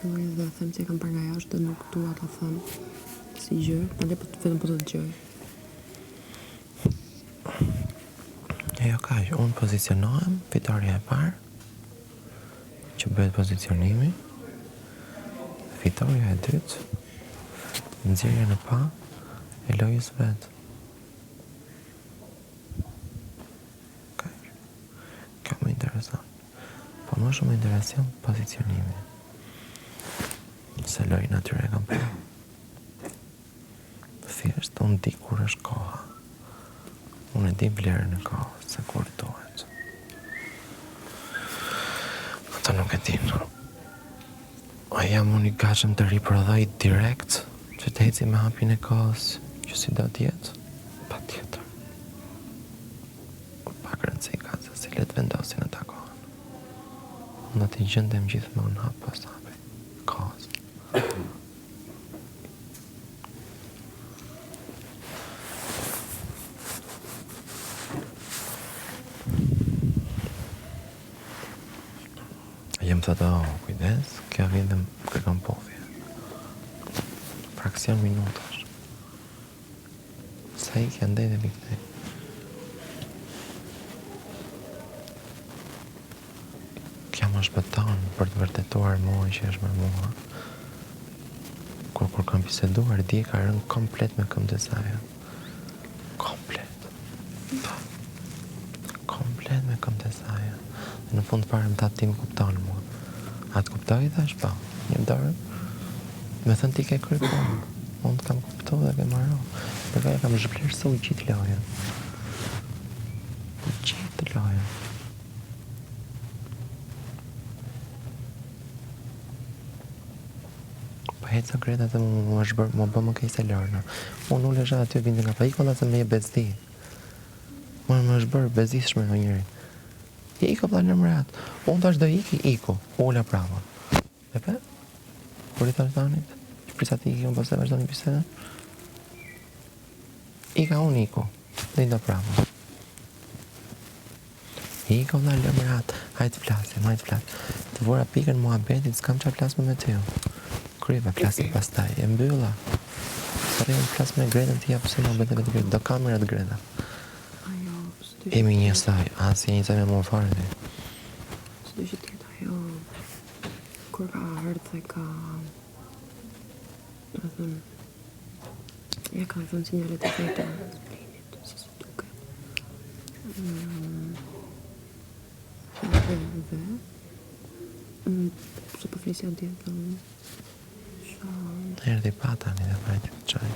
filloj dhe them se kam parë nga jashtë dhe nuk dua ta them si gjë, pandej vetëm po të dëgjoj. Jo kaq, unë pozicionohem, fitoria e parë që bëhet pozicionimi, fitoria e dytë, nxjerrja në pa e lojës vetë. Kjo më intereson. Po më shumë më intereson pozicionimi. Se lojë natyre e kam parë. Thjesht unë di kur është koha. Unë e di vlerën e kohës, se kur duhet. Ata nuk e din. A jam unë i gatshëm të riprodhoj direkt që të eci me hapjen e kohës që si do t'jetë? Pa tjetër. Pak rëndësi ka se si letë vendosin në ta kohën. Unë do t'i gjendem gjithmonë hap pas hapi kohës. Jem thëtë, kujdes, kja vjen dhe më kërkon pofje. Fraksion minutash. Sa i kja ndej dhe miknej. Kja më shpëton për të vërtetuar mua që është me mua. Kur kam biseduar, di ka rënë komplet me këmbë të saj. Komplet. Komplet me këmbë të saj. Në fund fare më tha ti më kupton mua. A të kuptoj i thash pa, një dorë. Me thënë ti ke kërkuar. Unë të kam kuptu dhe ke marro. Dhe ka kam zhvlerësu gjithë lojën. Gjithë lojën. Po heca Greta dhe më bë më kej se Lorna. Unë ulesha aty vinte nga pa ikolla se me je bezdi. Më është bërë bezdishme në njëri. Iko vla në mërat. Unë tash do iko. Ola prava. E pe? Kur i thash Danit? Që prisa ti iki, unë pas e vazhdo një bisedën? Ika unë iko. Dhe i do prava. Iko vla në mërat. Hajtë flasim. Të vora pikën mua betit, s'kam qa flasme me teo. Kryve, flasim pas taj. E mbylla. Sa rejmë flasme me Gretën ti japë se më bete vetë Greta. Do kamerat Greta. Emi një saj, asë një saj me më farë dhe. Së do që tjetë ajo, kur ka ardhë dhe ka, dhe thëmë, ja ka thënë sinjalet e veta në splinit, si se duke. Dhe, se po flisja tjetë dhe unë, Erdi pata një dhe vajtë të qaj.